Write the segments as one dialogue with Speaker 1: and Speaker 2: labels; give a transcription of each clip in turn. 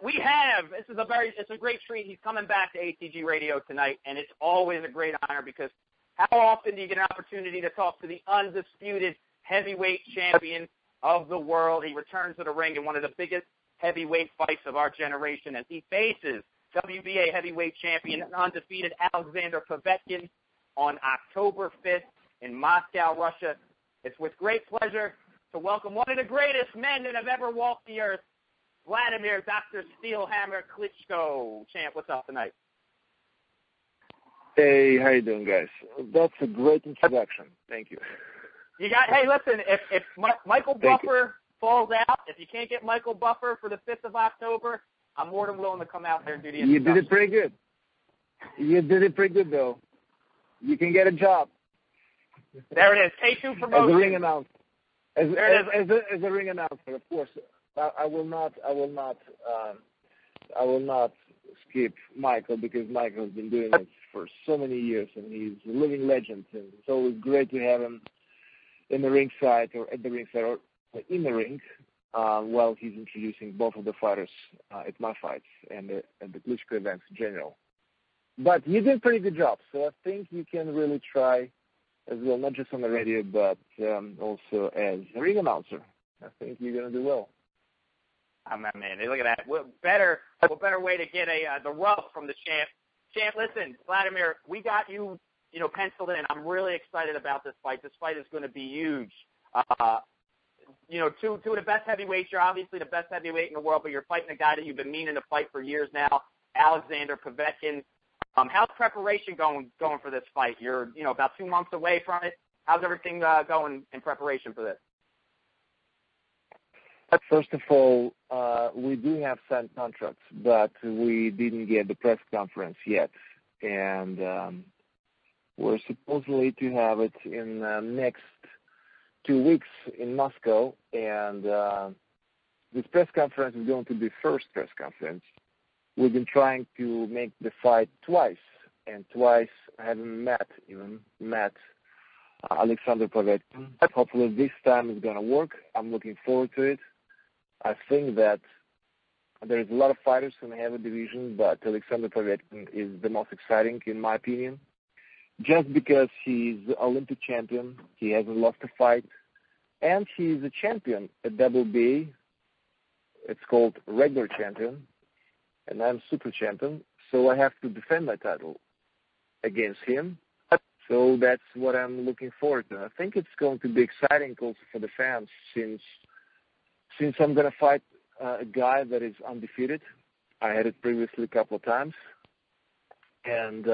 Speaker 1: It's a great treat. He's coming back to ATG Radio tonight, and it's always a great honor because how often do you get an opportunity to talk to the undisputed heavyweight champion of the world? He returns to the ring in one of the biggest heavyweight fights of our generation as he faces WBA heavyweight champion and undefeated Alexander Povetkin on October 5th in Moscow, Russia. It's with great pleasure to welcome one of the greatest men that have ever walked the earth, Wladimir Dr. Steelhammer Klitschko. Champ, what's up tonight?
Speaker 2: Hey, how you doing, guys? That's a great introduction. Thank you.
Speaker 1: Hey, listen, if Michael Buffer falls out, if you can't get Michael Buffer for the 5th of October, I'm more than willing to come out there and do the introduction.
Speaker 2: You did it pretty good. Though. You can get a job.
Speaker 1: There it is. K2 promotion.
Speaker 2: As a ring announcer. As a ring announcer, of course. I will not skip Michael because Michael has been doing it for so many years, and he's a living legend. And it's always great to have him in the ringside or at the ringside or in the ring while he's introducing both of the fighters at my fights and at the Klitschko events in general. But you did a pretty good job, so I think you can really try as well, not just on the radio, but also as a ring announcer. I think you're going to do well.
Speaker 1: Oh, man, look at that. What better way to get the rub from the champ. Champ, listen, Wladimir, we got you penciled in. I'm really excited about this fight. This fight is going to be huge. Two of the best heavyweights. You're obviously the best heavyweight in the world, but you're fighting a guy that you've been meaning to fight for years now, Alexander Povetkin. How's preparation going for this fight? You're, about 2 months away from it. How's everything going in preparation for this?
Speaker 2: First of all, we do have signed contracts, but we didn't get the press conference yet. And we're supposedly to have it in the next 2 weeks in Moscow. And this press conference is going to be the first press conference. We've been trying to make the fight twice, and twice I haven't met Alexander Povetkin. Hopefully this time it's going to work. I'm looking forward to it. I think that there's a lot of fighters in the heavy division, but Alexander Povetkin is the most exciting, in my opinion, just because he's Olympic champion. He hasn't lost a fight, and he's a champion at WBA. It's called regular champion, and I'm super champion, so I have to defend my title against him. So that's what I'm looking forward to. I think it's going to be exciting also for the fans since I'm going to fight a guy that is undefeated. I had it previously a couple of times. And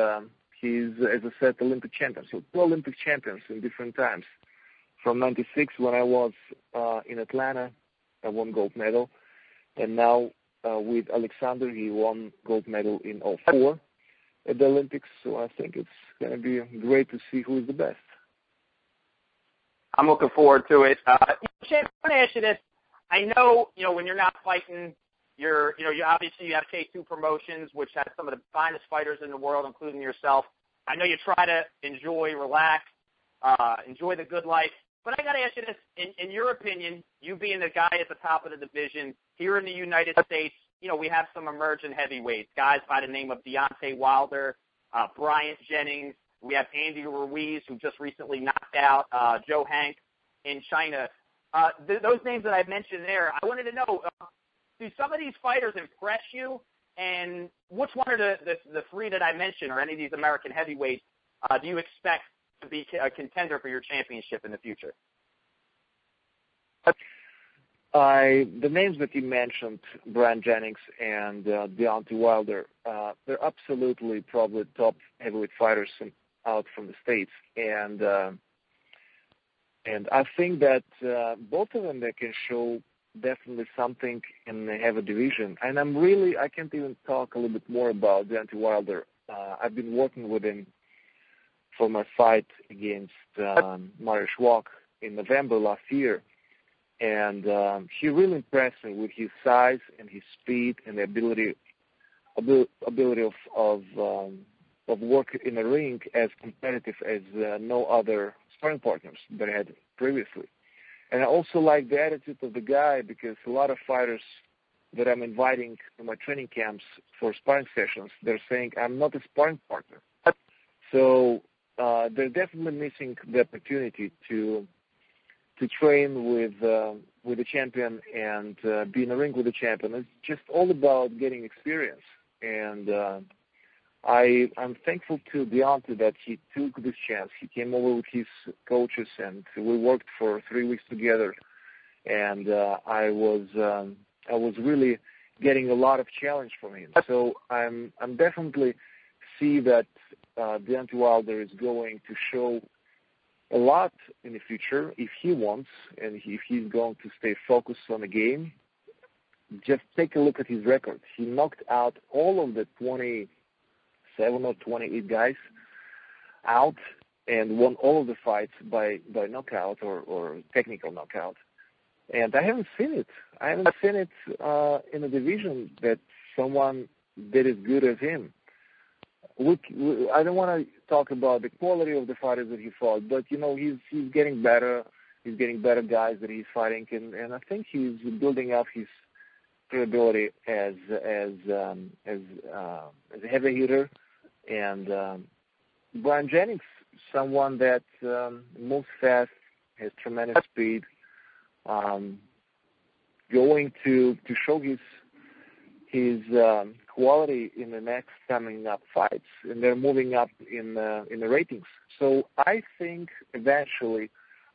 Speaker 2: he's, as I said, Olympic champion. So 2 Olympic champions in different times. From 96, when I was in Atlanta, I won gold medal. And now with Alexander, he won gold medal in 2004 at the Olympics. So I think it's going to be great to see who is the best.
Speaker 1: I'm looking forward to it. Champ, I want to ask you this. I know, when you're not fighting, you obviously have K2 Promotions, which has some of the finest fighters in the world, including yourself. I know you try to enjoy, relax, enjoy the good life. But I got to ask you this, in your opinion, you being the guy at the top of the division, here in the United States, we have some emerging heavyweights, guys by the name of Deontay Wilder, Bryant Jennings. We have Andy Ruiz, who just recently knocked out Joe Hank in China. Those names that I mentioned there, I wanted to know, do some of these fighters impress you? And which one of the 3 that I mentioned, or any of these American heavyweights, do you expect to be a contender for your championship in the future?
Speaker 2: The names that you mentioned, Bryant Jennings and Deontay Wilder, they're absolutely probably top heavyweight fighters out from the States. And I think that both of them, they can show definitely something in the heavy division. And I can't even talk a little bit more about Deontay Wilder. I've been working with him for my fight against Mariusz Wach in November last year. And he really impressed me with his size and his speed and the ability of work in the ring as competitive as no other sparring partners that I had previously. And I also like the attitude of the guy, because a lot of fighters, that I'm inviting to my training camps for sparring sessions, they're saying I'm not a sparring partner. So they're definitely missing the opportunity to train with the champion and be in the ring with the champion. It's just all about getting experience. And I'm thankful to Deontay that he took this chance. He came over with his coaches, and we worked for 3 weeks together. And I was really getting a lot of challenge from him. So I'm definitely see that Deontay Wilder is going to show a lot in the future if he wants, and if he's going to stay focused on the game. Just take a look at his record. He knocked out all of the 27 or 28 guys out and won all of the fights by knockout or technical knockout. And I haven't seen it. I haven't seen it in a division that someone did as good as him. I don't want to talk about the quality of the fighters that he fought, but he's getting better. He's getting better guys that he's fighting, and I think he's building up his credibility as a heavy hitter. And Bryant Jennings, someone that moves fast, has tremendous speed, going to show his quality in the next coming up fights, and they're moving up in the ratings. So I think eventually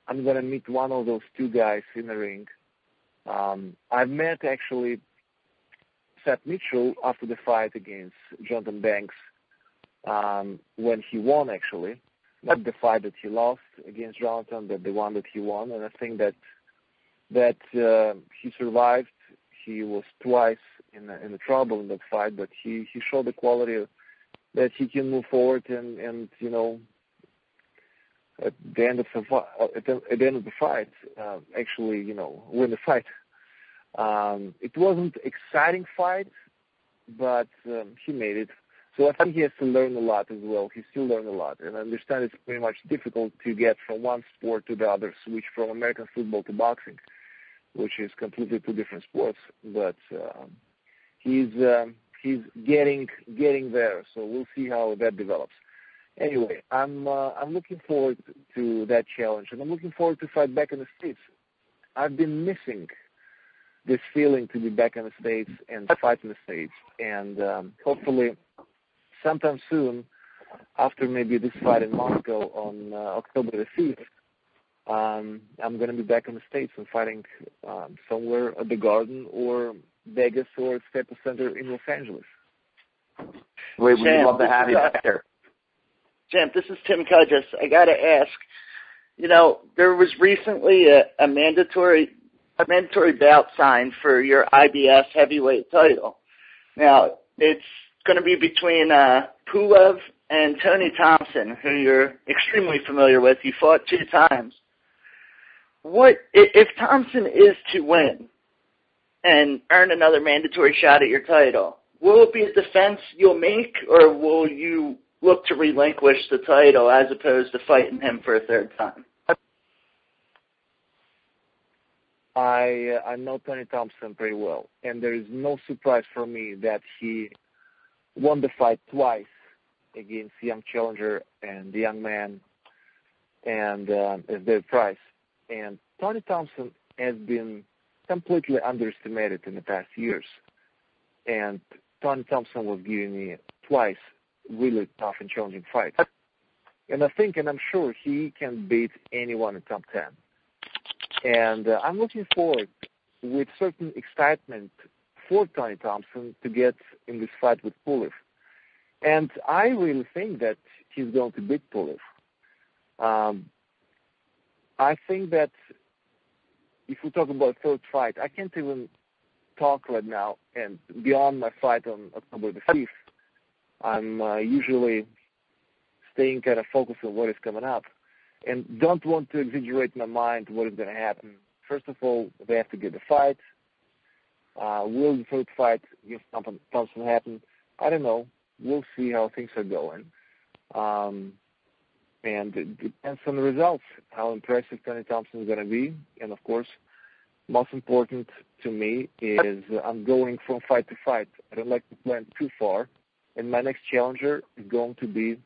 Speaker 2: I'm going to meet one of those two guys in the ring. I've met actually Seth Mitchell after the fight against Jonathan Banks when he won, actually. Not the fight that he lost against Jonathan, but the one that he won. And I think that he survived. He was twice in the trouble in that fight, but he showed the quality that he can move forward and at the end of the fight, actually, win the fight. It wasn't an exciting fight, but he made it. So I think he has to learn a lot as well. He still learns a lot. And I understand it's pretty much difficult to get from one sport to the other, switch from American football to boxing, which is completely two different sports. But he's getting there. So we'll see how that develops. Anyway, I'm looking forward to that challenge, and I'm looking forward to fight back in the States. I've been missing this feeling to be back in the States and fight in the States. And hopefully sometime soon, after maybe this fight in Moscow on October the 5th, I'm going to be back in the States and fighting somewhere at the Garden or Vegas or Staples Center in Los Angeles.
Speaker 3: We'd love to have you back there.
Speaker 4: Champ, this is Tim Kudges. I got to ask, there was recently a mandatory bout signed for your IBS heavyweight title. Now, it's going to be between Pulev and Tony Thompson, who you're extremely familiar with. You fought 2 times. What if Thompson is to win and earn another mandatory shot at your title? Will it be a defense you'll make, or will you look to relinquish the title as opposed to fighting him for a 3rd time?
Speaker 2: I know Tony Thompson pretty well, and there is no surprise for me that he won the fight twice against young challenger and the young man and as their price. And Tony Thompson has been completely underestimated in the past years. And Tony Thompson was giving me twice really tough and challenging fights. And I think, and I'm sure, he can beat anyone in top 10. And I'm looking forward with certain excitement for Tony Thompson to get in this fight with Pulev. And I really think that he's going to beat Pulev. I think that if we talk about 3rd fight, I can't even talk right now. And beyond my fight on October the 5th, I'm usually staying kind of focused on what is coming up and don't want to exaggerate my mind what is going to happen. First of all, they have to get the fight. Will the 3rd fight against Thompson happen? I don't know. We'll see how things are going. And it depends on the results, how impressive Tony Thompson is going to be. And, of course, most important, to me is I'm going from fight to fight. I don't like to plan too far. And my next challenger is going to be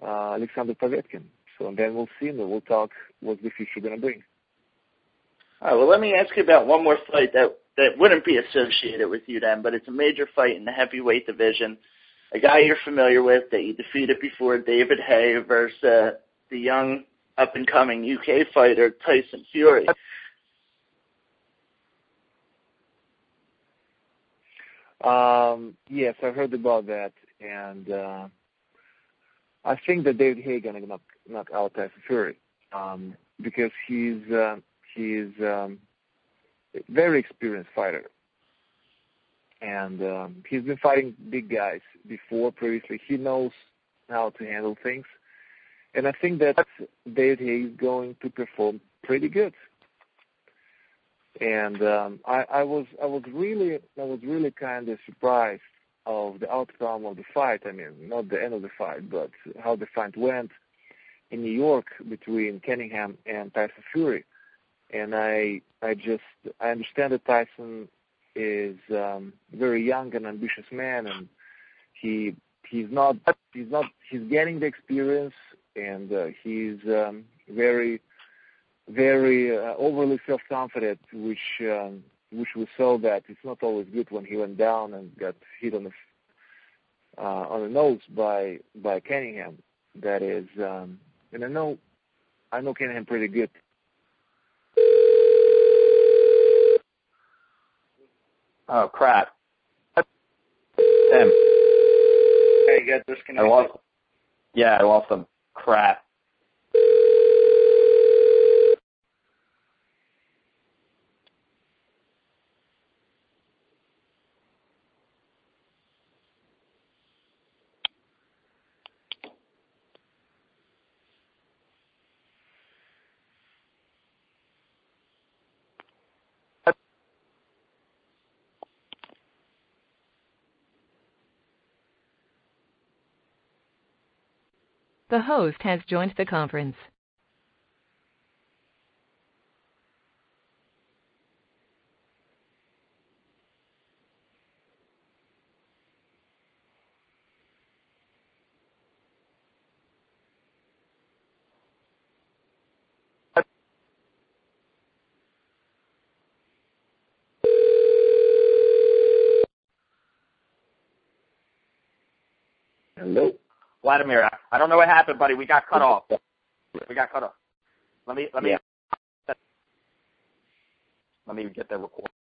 Speaker 2: Alexander Povetkin. So then we'll see, and we'll talk what the future going to bring.
Speaker 4: All right, well, let me ask you about one more fight that wouldn't be associated with you then, but it's a major fight in the heavyweight division. A guy you're familiar with that you defeated before, David Haye, versus the young up-and-coming UK fighter, Tyson Fury.
Speaker 2: Yes, I heard about that, and I think that David Haye going to knock out Tyson Fury because he's a very experienced fighter, and he's been fighting big guys before previously. He knows how to handle things, and I think that David Haye is going to perform pretty good. And I was really kind of surprised of the outcome of the fight. I mean, not the end of the fight, but how the fight went in New York between Cunningham and Tyson Fury. And I understand that Tyson is a very young and ambitious man, and he's getting the experience, and he's very overly self-confident, which we saw that it's not always good when he went down and got hit on the nose by Cunningham. That is, and I know Cunningham pretty good.
Speaker 3: Oh crap! Damn.
Speaker 4: Hey, you got disconnected.
Speaker 3: I lost them. Crap.
Speaker 5: The host has joined the conference.
Speaker 2: Hello?
Speaker 1: Wladimir, I don't know what happened, buddy. We got cut off. Let me get that recording.